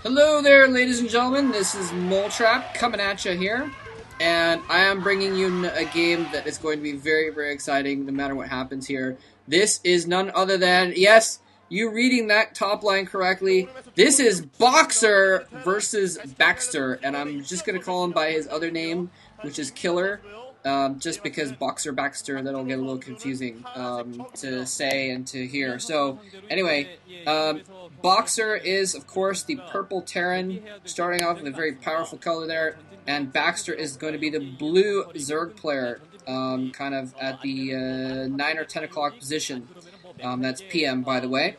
Hello there, ladies and gentlemen. This is Moletrap coming at you here, and I am bringing you a game that is going to be very, very exciting no matter what happens here. This is none other than, yes, you reading that top line correctly, this is BOXER versus Baxter, and I'm just going to call him by his other name, which is Killer. Just because Boxer Baxter, that'll get a little confusing to say and to hear. So, anyway, Boxer is, of course, the purple Terran, starting off with a very powerful color there, and Baxter is going to be the blue Zerg player, kind of at the 9 or 10 o'clock position. That's PM, by the way.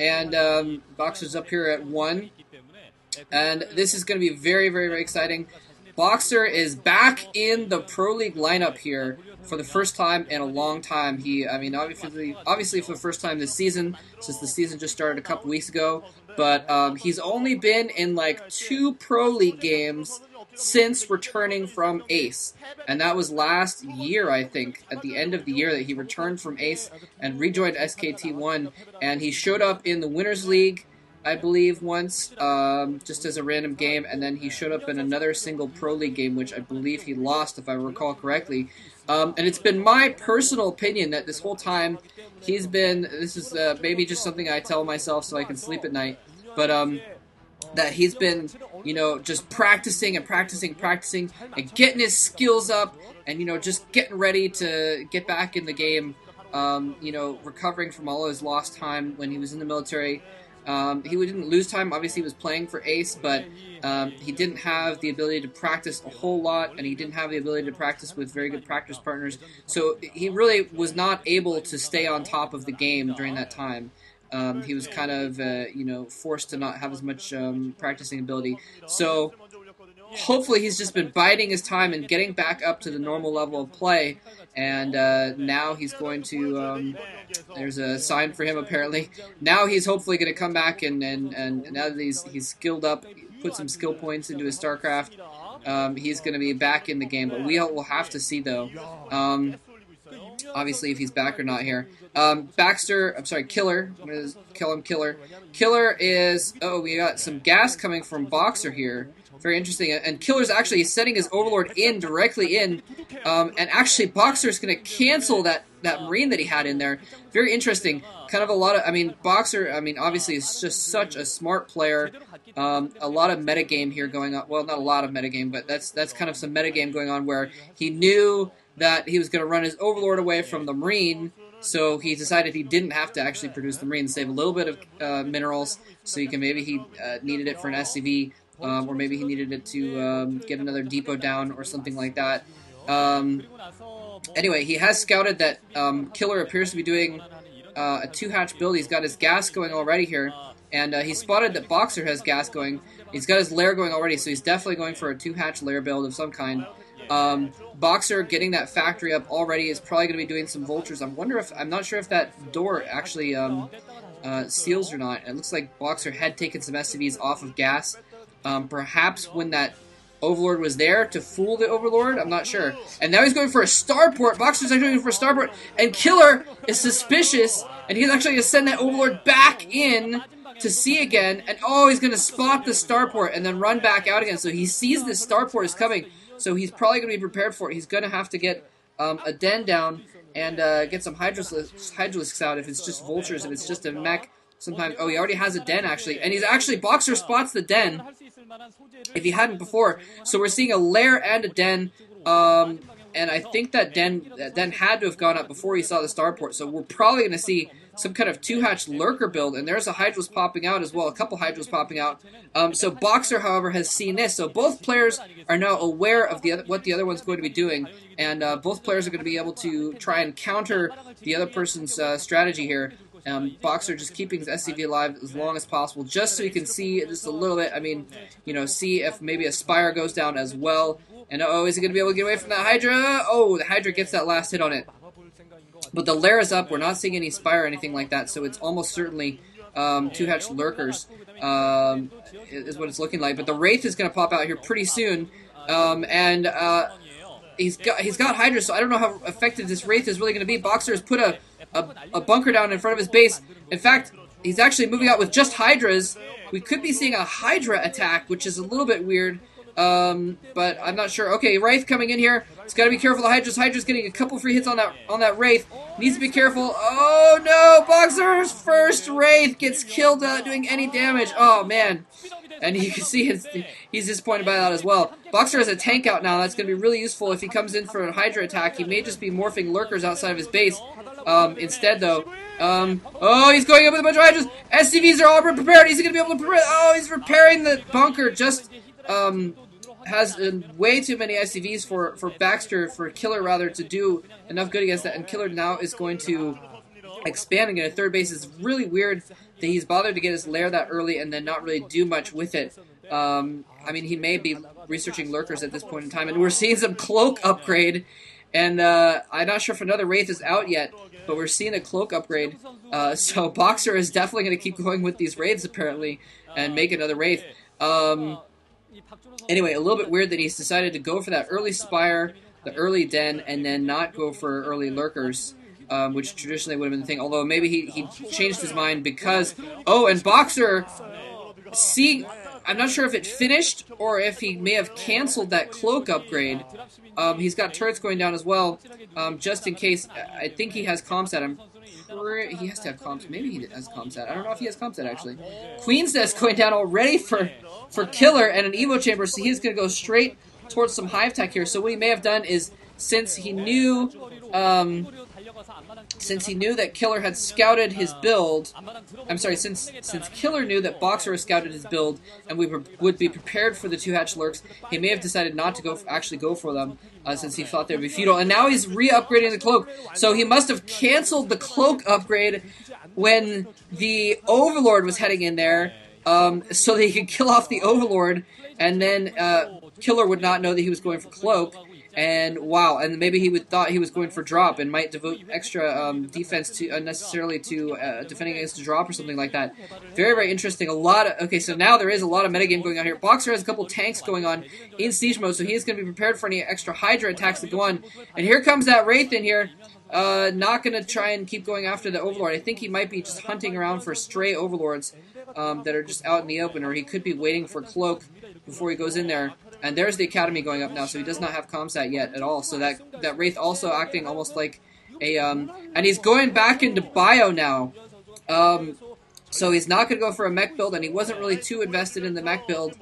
And Boxer's up here at 1, and this is going to be very, very, very exciting. Boxer is back in the Pro League lineup here for the first time in a long time. Obviously for the first time this season, since the season just started a couple weeks ago, but he's only been in like 2 Pro League games since returning from ACE. And that was last year, I think, at the end of the year that he returned from ACE and rejoined SKT1, and he showed up in the Winners League, I believe, once, just as a random game, and then he showed up in another single Pro League game, which I believe he lost, if I recall correctly. And it's been my personal opinion that this whole time he's been, this is maybe just something I tell myself so I can sleep at night, but that he's been, just practicing and practicing and getting his skills up and, just getting ready to get back in the game, recovering from all his lost time when he was in the military. He didn't lose time. Obviously, he was playing for ACE, but he didn't have the ability to practice a whole lot, and he didn't have the ability to practice with very good practice partners. So he really was not able to stay on top of the game during that time. He was kind of, forced to not have as much practicing ability. So hopefully he's just been biding his time and getting back up to the normal level of play. And now he's going to, there's a sign for him apparently. Now he's hopefully going to come back and now that he's skilled up, put some skill points into his StarCraft, he's going to be back in the game. But we'll have to see though, obviously if he's back or not here. Killer, I'm going to call him Killer. Killer is, we got some gas coming from Boxer here. Very interesting, and Killer's actually setting his Overlord in, directly in, and actually Boxer's going to cancel that Marine that he had in there. Very interesting, kind of a lot of, Boxer, obviously is just such a smart player, a lot of metagame here going on, well, not a lot of metagame, but that's kind of some metagame going on where he knew that he was going to run his Overlord away from the Marine, so he decided he didn't have to actually produce the Marine, save a little bit of minerals, so he needed it for an SCV, or maybe he needed it to get another depot down or something like that. Anyway, he has scouted that Killer appears to be doing a 2-hatch build. He's got his gas going already here, and he spotted that Boxer has gas going. He's got his lair going already, so he's definitely going for a 2-hatch lair build of some kind. Boxer getting that factory up already is probably going to be doing some vultures. I'm not sure if that door actually seals or not. It looks like Boxer had taken some SCVs off of gas. Perhaps when that Overlord was there to fool the Overlord, I'm not sure. And now he's going for a starport. Boxer's actually going for a starport, and Killer is suspicious, and he's actually going to send that Overlord back in to see again, and he's going to spot the starport and then run back out again. So he sees this starport is coming, so he's probably going to be prepared for it. He's going to have to get a den down and get some Hydralisks out if it's just vultures, if it's just a mech. Sometimes, he already has a den, actually. And Boxer spots the den, if he hadn't before. So we're seeing a lair and a den, and I think that den had to have gone up before he saw the starport. So we're probably going to see some kind of 2-hatch lurker build, and there's a Hydralis popping out as well, a couple Hydralis popping out. So Boxer, however, has seen this. So both players are now aware of what the other one's going to be doing, and both players are going to be able to try and counter the other person's strategy here. Boxer just keeping his SCV alive as long as possible, just so you can see just a little bit. See if maybe a Spire goes down as well. And is he going to be able to get away from that Hydra? The Hydra gets that last hit on it. But the lair is up. We're not seeing any Spire or anything like that, so it's almost certainly 2-hatch lurkers is what it's looking like. But the Wraith is going to pop out here pretty soon, and he's got Hydra, so I don't know how effective this Wraith is really going to be. Boxer has put a bunker down in front of his base. In fact, he's actually moving out with just Hydras, we could be seeing a Hydra attack, which is a little bit weird. But I'm not sure. Okay, Wraith coming in here. He's got to be careful. The Hydra's getting a couple free hits on that Wraith. Needs to be careful. Oh no! Boxer's first Wraith gets killed without doing any damage. Oh man. And you can see he's disappointed by that as well. Boxer has a tank out now. That's going to be really useful if he comes in for a Hydra attack. He may just be morphing lurkers outside of his base. Instead, though. Oh, he's going up with a bunch of Hydras. SCVs are all prepared. He's going to be able to prepare. Oh, he's repairing the bunker. Just has way too many SCVs for Baxter, for Killer rather, to do enough good against that. And Killer now is going to expand and get a third base. Is really weird that he's bothered to get his lair that early and then not really do much with it. I mean, he may be researching lurkers at this point in time, and we're seeing some cloak upgrade. And I'm not sure if another Wraith is out yet, but we're seeing a cloak upgrade. So Boxer is definitely going to keep going with these Wraiths, apparently, and make another Wraith. Anyway, a little bit weird that he's decided to go for that early Spire, the early Den, and then not go for early Lurkers, which traditionally would have been the thing. Although maybe he changed his mind because... Oh, and Boxer... See... I'm not sure if it finished or if he may have canceled that cloak upgrade. He's got turrets going down as well, just in case. I think he has comsat. He has to have comsat. Maybe he has comsat. I don't know if he has comsat, actually. Queen's Nest going down already for Killer and an Evo Chamber, so he's going to go straight towards some Hive Tech here. So what he may have done is, since he knew that Killer had scouted his build, I'm sorry, since Killer knew that Boxer had scouted his build and we would be prepared for the 2-hatch lurks, he may have decided not to actually go for them, since he thought they would be futile. And now he's re-upgrading the cloak, so he must have canceled the cloak upgrade when the Overlord was heading in there, so that he could kill off the Overlord, and then Killer would not know that he was going for cloak. And wow, and maybe he thought he was going for drop and might devote extra defense to unnecessarily to defending against a drop or something like that. Very, very interesting. Okay, so now there is a lot of metagame going on here. Boxer has a couple tanks going on in siege mode, so he is going to be prepared for any extra Hydra attacks that go on. And here comes that Wraith in here. Not going to try and keep going after the Overlord. I think he might be just hunting around for stray Overlords that are just out in the open, or he could be waiting for Cloak before he goes in there. And there's the Academy going up now, so he does not have comsat yet at all. So that Wraith also acting almost like a... and he's going back into Bio now. So he's not going to go for a mech build, and he wasn't really too invested in the mech build.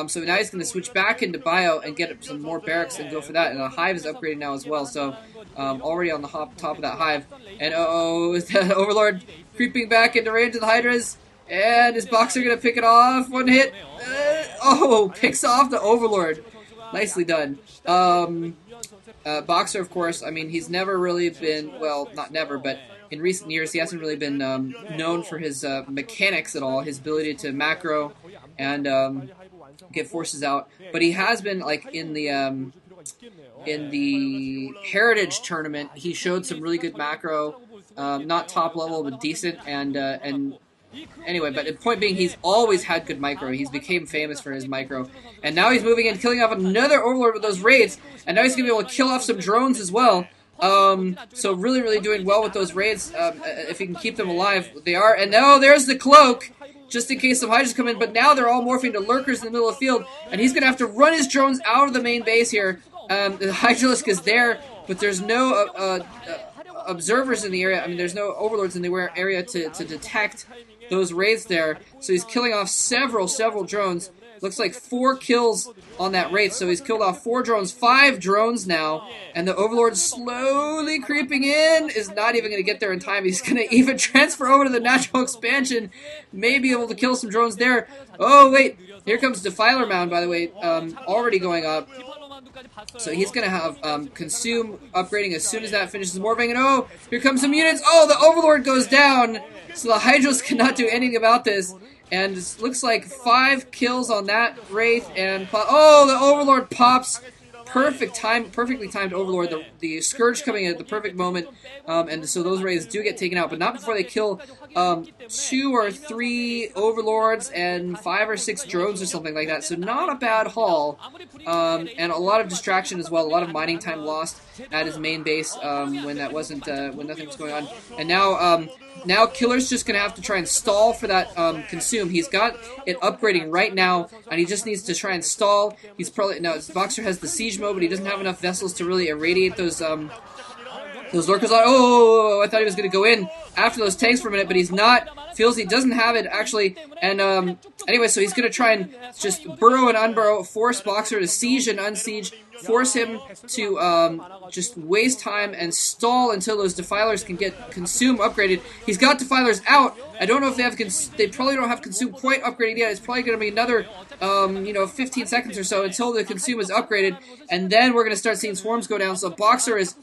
So now he's going to switch back into Bio and get some more barracks and go for that. And the Hive is upgraded now as well, so already on the top of that Hive. And uh-oh, is the Overlord creeping back into range of the Hydras? And is Boxer going to pick it off? One hit. Picks off the Overlord. Nicely done. Boxer, of course, I mean, he's never really been, well, not never, but in recent years, he hasn't really been known for his mechanics at all, his ability to macro and get forces out. But he has been, like, in the Heritage tournament, he showed some really good macro, not top level, but decent, and anyway, but the point being, he's always had good micro. He's became famous for his micro. And now he's moving in, killing off another Overlord with those raids. And now he's going to be able to kill off some drones as well. So really, really doing well with those raids. If he can keep them alive, they are. And now there's the Cloak, just in case some Hydras come in. But now they're all morphing to Lurkers in the middle of the field. And he's going to have to run his drones out of the main base here. The Hydralisk is there, but there's no observers in the area. I mean, there's no Overlords in the area to detect those raids there. So he's killing off several drones. Looks like 4 kills on that raid. So he's killed off 4 drones, 5 drones now. And the Overlord slowly creeping in, is not even going to get there in time. He's going to even transfer over to the natural expansion. May be able to kill some drones there. Oh, wait. Here comes Defiler Mound, by the way, already going up. So he's going to have Consume upgrading as soon as that finishes morphing. And oh, here comes some units. Oh, the Overlord goes down. So the Hydras cannot do anything about this. And it looks like 5 kills on that Wraith. And oh, the Overlord pops perfectly timed Overlord. The Scourge coming in at the perfect moment, and so those Rays do get taken out, but not before they kill 2 or 3 Overlords and 5 or 6 drones or something like that. So not a bad haul, and a lot of distraction as well. A lot of mining time lost at his main base when that wasn't when nothing was going on. And now Killer's just gonna have to try and stall for that consume. He's got it upgrading right now, and he just needs to try and stall. He's probably now Boxer has the siege mode, but he doesn't have enough vessels to really irradiate those lurkers. Oh, I thought he was gonna go in after those tanks for a minute, but he's not. Feels he doesn't have it actually, and anyway, so he's gonna try and just burrow and unburrow, force Boxer to siege and unsiege, force him to just waste time and stall until those defilers can get consume upgraded. He's got defilers out. I don't know if they have they probably don't have consume quite upgraded yet. It's probably going to be another 15 seconds or so until the consume is upgraded, and then we're going to start seeing swarms go down. So Boxer is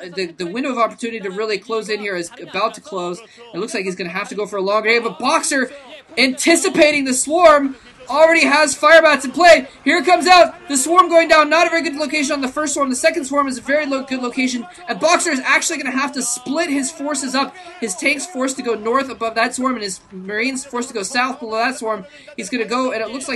the window of opportunity to really close in here is about to close. It looks like he's going to have to go for a long game, but Boxer, anticipating the swarm, already has firebats in play. Here it comes out. The swarm going down. Not a very good location on the first swarm. The second swarm is a very good location. And Boxer is actually going to have to split his forces up. His tanks forced to go north above that swarm, and his marines forced to go south below that swarm. He's going to go, and it looks like